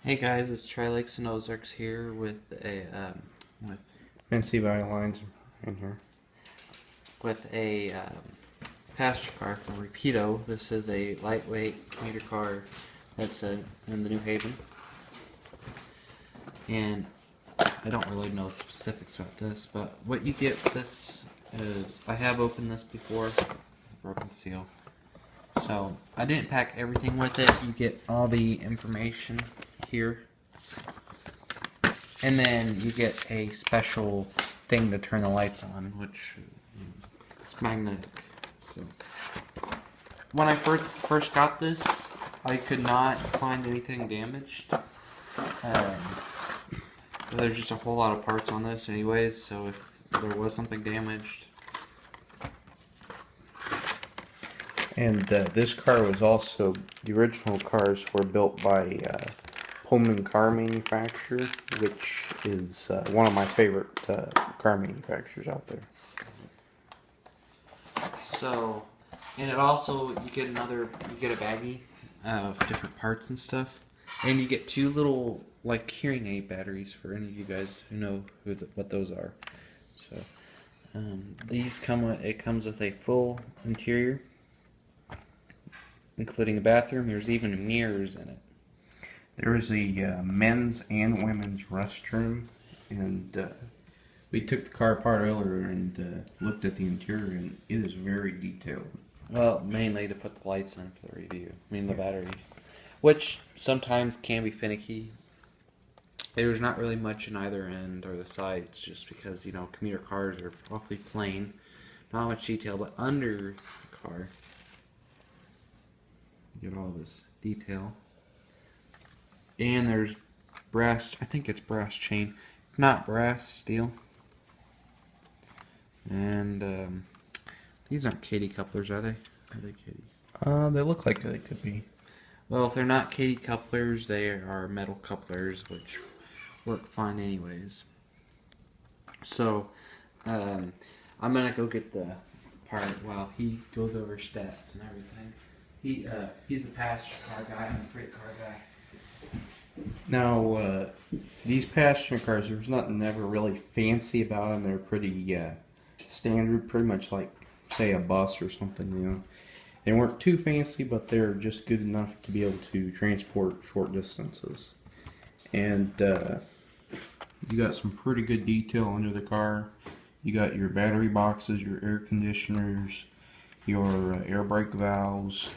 Hey guys, it's Tri-Lakes and Ozarks here with Fancy Valley lines in here. with a passenger car from Rapido. This is a lightweight commuter car that's in the New Haven, and I don't really know specifics about this, but what you get with this is I have opened this before, broken seal. So I didn't pack everything with it. You get all the information here. And then you get a special thing to turn the lights on, which it's magnetic. So when I first got this, I could not find anything damaged. There's just a whole lot of parts on this anyways, so if there was something damaged. And this car was also, the original cars were built by Pullman Car Manufacturer, which is one of my favorite car manufacturers out there. So, and it also, you get a baggie of different parts and stuff. And you get two little, like, hearing aid batteries for any of you guys who know what those are. So, it comes with a full interior, including a bathroom. There's even mirrors in it. There is a men's and women's restroom, and we took the car apart earlier and looked at the interior, and it is very detailed. Well, mainly to put the lights in for the review. I mean, the battery. Which sometimes can be finicky. There's not really much in either end or the sides, just because, commuter cars are awfully plain. Not much detail, but under the car, you get all this detail. And there's brass, I think it's brass chain, not brass, steel. And these aren't Katy couplers, are they? Are they Katy? They look like they could be. Well, if they're not Katy couplers, they are metal couplers, which work fine anyways. So, I'm gonna go get the part while he goes over stats and everything. He's a passenger car guy, I'm a freight car guy. Now, these passenger cars, there's nothing ever really fancy about them. They're pretty standard, pretty much like, say, a bus or something, They weren't too fancy, but they're just good enough to be able to transport short distances. And you got some pretty good detail under the car. You got your battery boxes, your air conditioners, your air brake valves,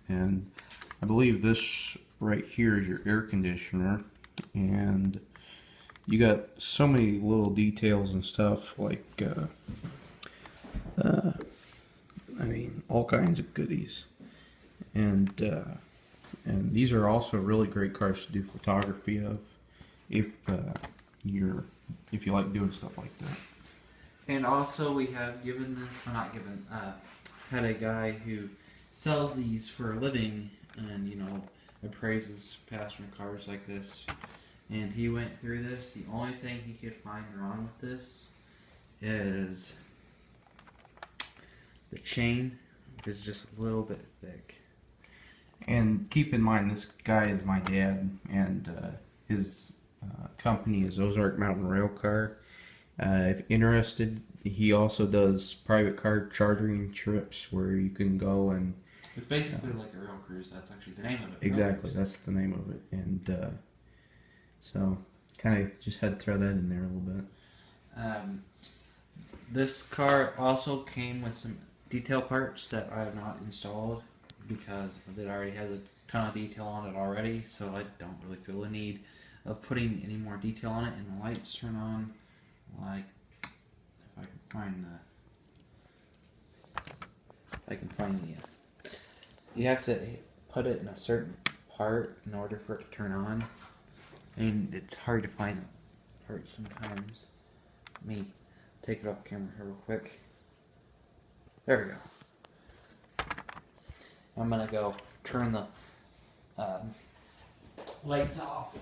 and I believe this right here is your air conditioner. And you got so many little details and stuff, like all kinds of goodies. And these are also really great cars to do photography of, if you like doing stuff like that. And also we have had a guy who sells these for a living and, appraises passenger cars like this. And he went through this. The only thing he could find wrong with this is the chain, which is just a little bit thick. And keep in mind, this guy is my dad, and his company is Ozark Mountain Railcar. If interested, he also does private car chartering trips where you can go and... It's basically like a rail cruise. That's actually the name of it. Exactly, that's the name of it. And so, kind of just had to throw that in there a little bit. This car also came with some detail parts that I have not installed because it already has a ton of detail on it already, so I don't really feel the need of putting any more detail on it. And the lights turn on, like, if I can find the you have to put it in a certain part in order for it to turn on, and it's hard to find the part sometimes. Let me take it off camera here real quick. There we go. I'm gonna go turn the lights off.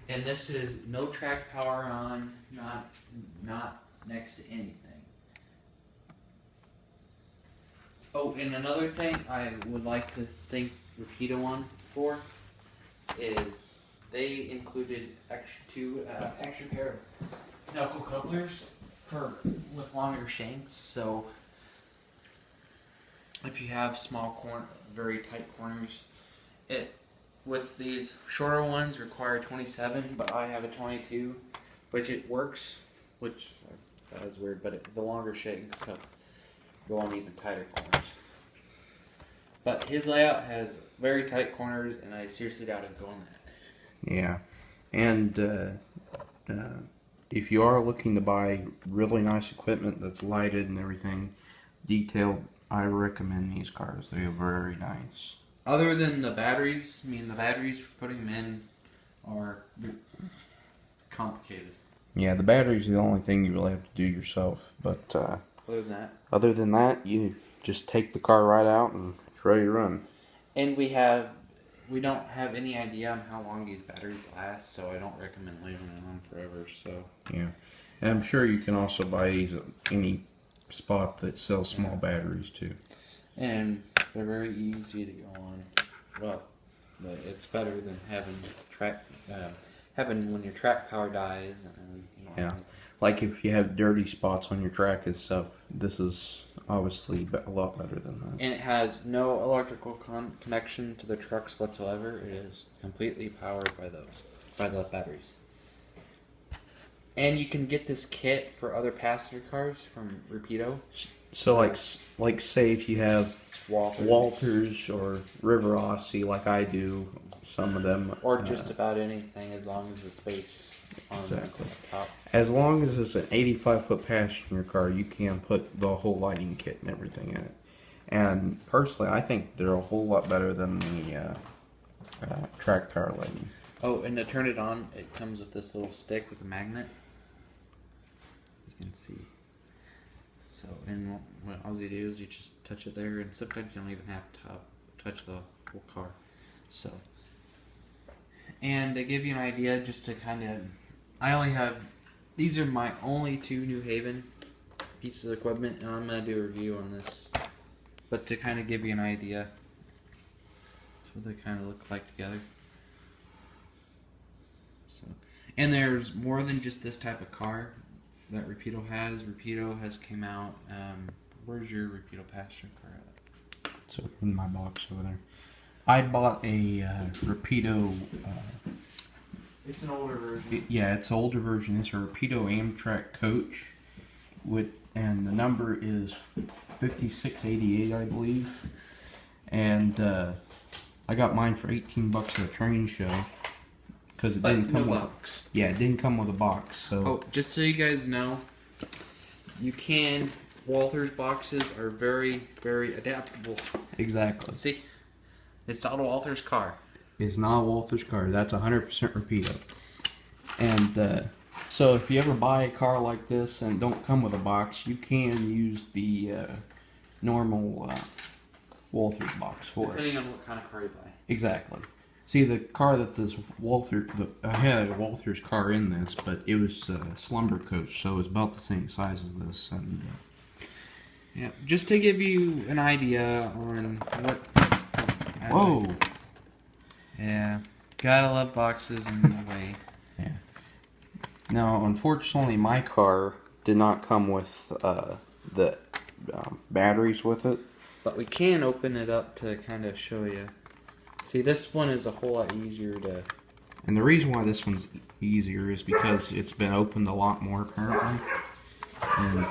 And this is no track power on, not next to anything. Oh, and another thing I would like to thank Rapido on for is they included extra pair of knuckle couplers with longer shanks. So if you have very tight corners, it with these shorter ones require 27, but I have a 22, which it works. Which that was weird, but the longer shanks go on even tighter corners. But his layout has very tight corners, and I seriously doubt it'd go on that. Yeah, and if you are looking to buy really nice equipment that's lighted and everything, detailed, I recommend these cars. They are very nice. Other than the batteries, the batteries for putting them in are complicated. Yeah, the battery's the only thing you really have to do yourself. But other than that, you just take the car right out and it's ready to run. And we don't have any idea on how long these batteries last, so I don't recommend leaving them on forever. So yeah, and I'm sure you can also buy these at any spot that sells small batteries too. And they're very easy to go on. Well, but it's better than having when your track power dies. And, yeah, like if you have dirty spots on your track and stuff, this is obviously a lot better than that. And it has no electrical connection to the trucks whatsoever. It is completely powered by the batteries. And you can get this kit for other passenger cars from Rapido. So like say if you have Walters or River Aussie like I do, some of them, or just about anything as long as the space on exactly. the top. As long as it's an 85-foot passenger car, you can put the whole lighting kit and everything in it. And personally, I think they're a whole lot better than the track power lighting. Oh, and to turn it on, it comes with this little stick with a magnet. You can see. So, and what all you do is you just touch it there, and sometimes you don't even have to touch the whole car. So, and to give you an idea, just to kind of, these are my only two New Haven pieces of equipment, and I'm going to do a review on this. But to kind of give you an idea, that's what they kind of look like together. So, and there's more than just this type of car that Rapido has. Rapido has came out. Where's your Rapido passenger car at? It's in my box over there. I bought a Rapido. It's an older version. Yeah, it's an older version. It's a Rapido Amtrak coach, and the number is 5688, I believe. And I got mine for $18 at a train show. Because it didn't come with a box. Yeah, it didn't come with a box. So. Oh, just so you guys know, Walther's boxes are very, very adaptable. Exactly. See, it's not a Walther's car. It's not a Walther's car. That's 100% Rapido. And so if you ever buy a car like this and don't come with a box, you can use the normal Walther's box for it. Depending on what kind of car you buy. Exactly. See, the car that this I had a Walther's car in this, but it was a slumber coach, so it was about the same size as this. And yeah, just to give you an idea on what. Whoa. Yeah, gotta love boxes in the way. Yeah. Now, unfortunately, my car did not come with the batteries with it. But we can open it up to kind of show you. See, this one is a whole lot easier to... And the reason why this one's easier is because it's been opened a lot more, apparently. And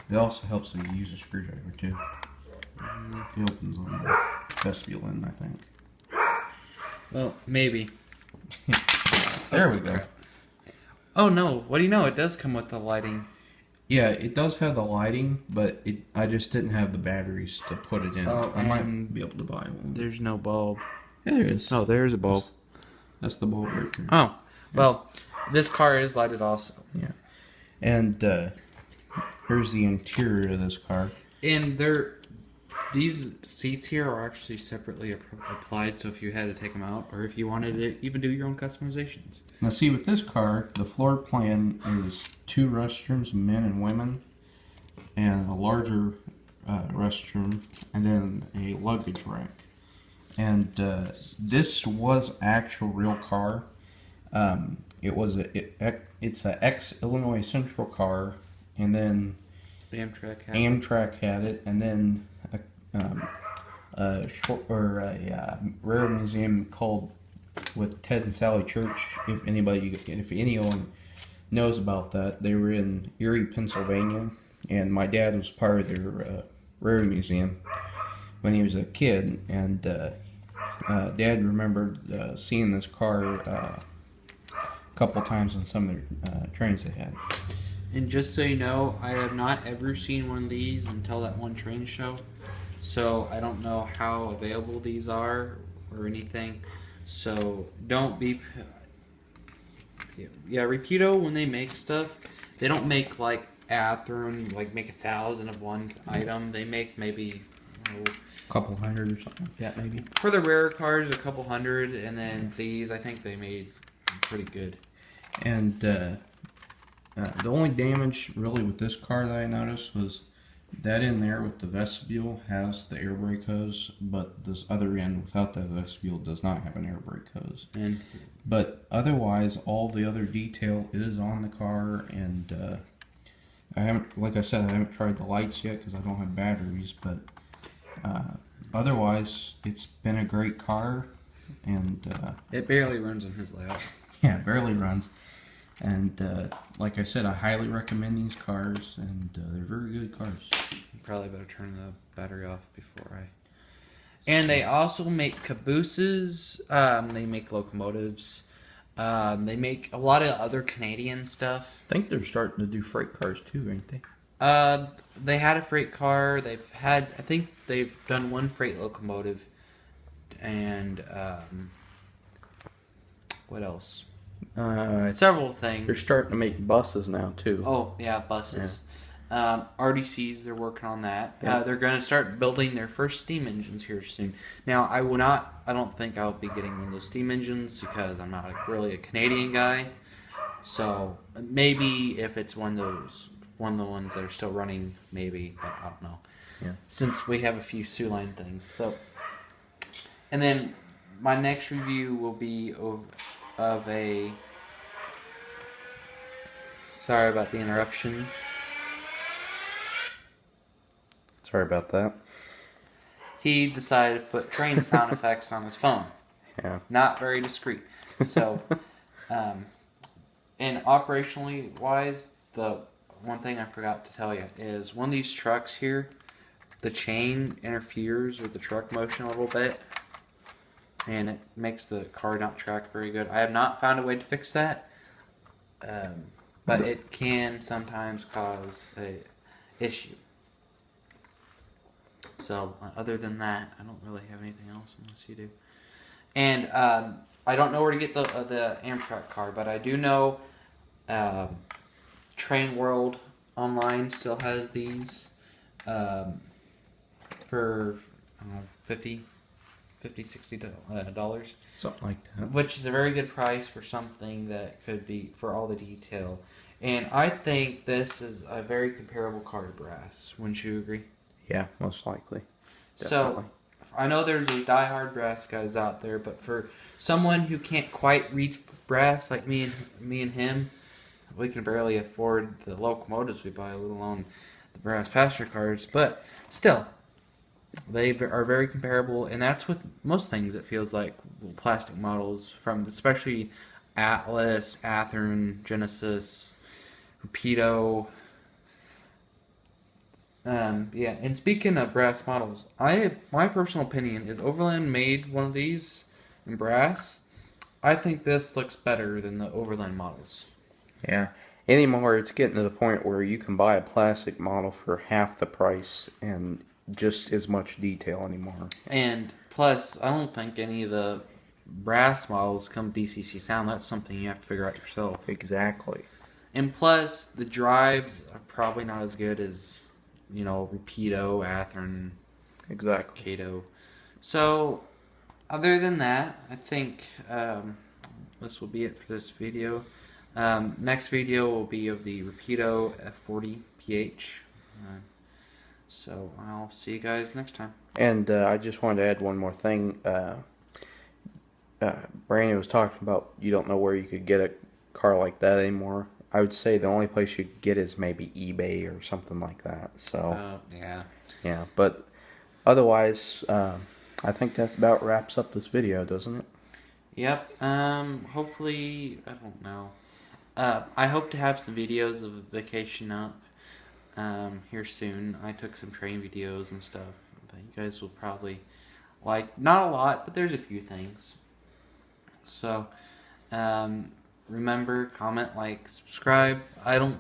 it also helps if you use a screwdriver, too. It opens on the vestibule end, I think. Well, maybe. There we go. Oh, no. What do you know? It does come with the lighting. Yeah, it does have the lighting, but I just didn't have the batteries to put it in. Oh, I might be able to buy one. There's no bulb. Yeah, there is. Oh, there's a bulb. That's the bulb right there. Oh, well, this car is lighted also. Yeah. And here's the interior of this car. And these seats here are actually separately applied, so if you had to take them out, or if you wanted to even do your own customizations. Now see, with this car, the floor plan is 2 restrooms, men and women, and a larger restroom, and then a luggage rack. And this was actual real car. It's a ex-Illinois Central car, and then Amtrak had it, and then a rare museum called with Ted and Sally Church. If anyone knows about that, they were in Erie, Pennsylvania, and my dad was part of their rare museum when he was a kid, and Dad remembered seeing this car a couple times on some of their trains they had. And just so you know, I have not ever seen one of these until that one train show. So I don't know how available these are or anything. So don't be... Yeah, Rapido, when they make stuff, they don't make like Athearn, like make 1,000 of one item. They make maybe... A couple hundred or something like that, maybe. For the rare cars, a couple hundred. And then these, I think they made pretty good. And the only damage really with this car that I noticed was that in there with the vestibule has the air brake hose, but this other end without that vestibule does not have an air brake hose. But otherwise, all the other detail is on the car, and I haven't, like I said, I haven't tried the lights yet because I don't have batteries, but otherwise, it's been a great car, and it barely runs on his layout. Yeah, it barely runs. And like I said, I highly recommend these cars, and they're very good cars. You probably better turn the battery off before I... And they also make cabooses. They make locomotives. They make a lot of other Canadian stuff. I think they're starting to do freight cars too, ain't they? They had a freight car. I think they've done one freight locomotive. And what else? Several things. They're starting to make buses now too. Oh yeah, buses. Yeah. RDCs, they're working on that. Yeah. They're going to start building their first steam engines here soon. Now, I don't think I'll be getting one of those steam engines because I'm not really a Canadian guy. So maybe if it's one of the ones that are still running, maybe, but I don't know. Yeah. Since we have a few Sioux Line things. So, and then my next review will be of a... Sorry about the interruption. Sorry about that. He decided to put train sound effects on his phone. Yeah. Not very discreet. So, and operationally wise, the one thing I forgot to tell you is one of these trucks here, the chain interferes with the truck motion a little bit, and it makes the car not track very good. I have not found a way to fix that, but it can sometimes cause a issue. So, other than that, I don't really have anything else unless you do. And I don't know where to get the Amtrak car, but I do know Train World Online still has these for I don't know, $50, $60 something like that. Which is a very good price for something that could be for all the detail. And I think this is a very comparable car to brass. Wouldn't you agree? Yeah, most likely. Definitely. So, I know there's those diehard brass guys out there, but for someone who can't quite reach brass like me and him, we can barely afford the locomotives we buy, let alone the brass passenger cars. But still, they are very comparable, and that's with most things. It feels like plastic models from especially Atlas, Athearn, Genesis, Rapido. Yeah, and speaking of brass models, my personal opinion is Overland made one of these in brass. I think this looks better than the Overland models. Yeah. Anymore, it's getting to the point where you can buy a plastic model for half the price and just as much detail anymore. And plus, I don't think any of the brass models come with DCC sound. That's something you have to figure out yourself. Exactly. And plus, the drives are probably not as good as, you know, Rapido, Athearn, exactly, Cato. So, other than that, I think this will be it for this video. Next video will be of the Rapido F40 PH. So I'll see you guys next time. And I just wanted to add one more thing. Brandon was talking about you don't know where you could get a car like that anymore. I would say the only place you could get is maybe eBay or something like that. So Yeah. yeah, but otherwise, I think that about wraps up this video, doesn't it? Yep. Hopefully, I don't know. I hope to have some videos of the vacation up here soon. I took some train videos and stuff that you guys will probably like. Not a lot, but there's a few things. So, remember, comment, like, subscribe. I don't.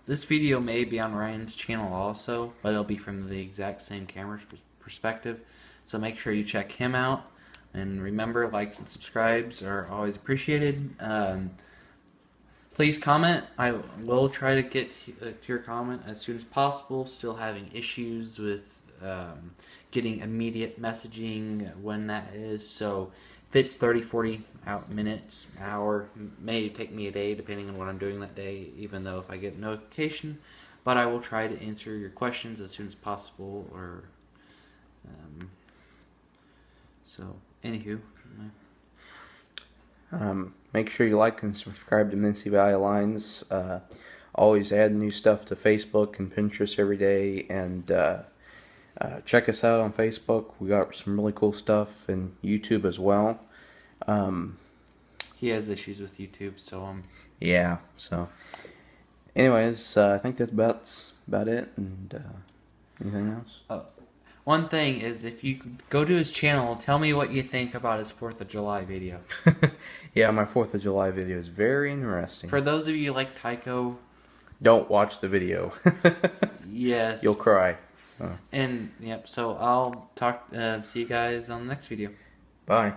This video may be on Ryan's channel also, but it'll be from the exact same camera perspective. So make sure you check him out. And remember, likes and subscribes are always appreciated. Please comment. I will try to get to your comment as soon as possible. Still having issues with getting immediate messaging when that is. So if it's 30, 40 minutes, hour, may take me a day depending on what I'm doing that day, even though if I get notification. But I will try to answer your questions as soon as possible. Or so, anywho. Make sure you like and subscribe to Mincy Valley Lines. Always add new stuff to Facebook and Pinterest every day. And check us out on Facebook. We got some really cool stuff, and YouTube as well. He has issues with YouTube, so yeah. So, anyways, I think that's about it. And anything else? one thing is, if you go to his channel, tell me what you think about his 4th of July video. Yeah, my 4th of July video is very interesting. For those of you who like Tycho, don't watch the video. yes, You'll cry. So. And yep. So I'll see you guys on the next video. Bye.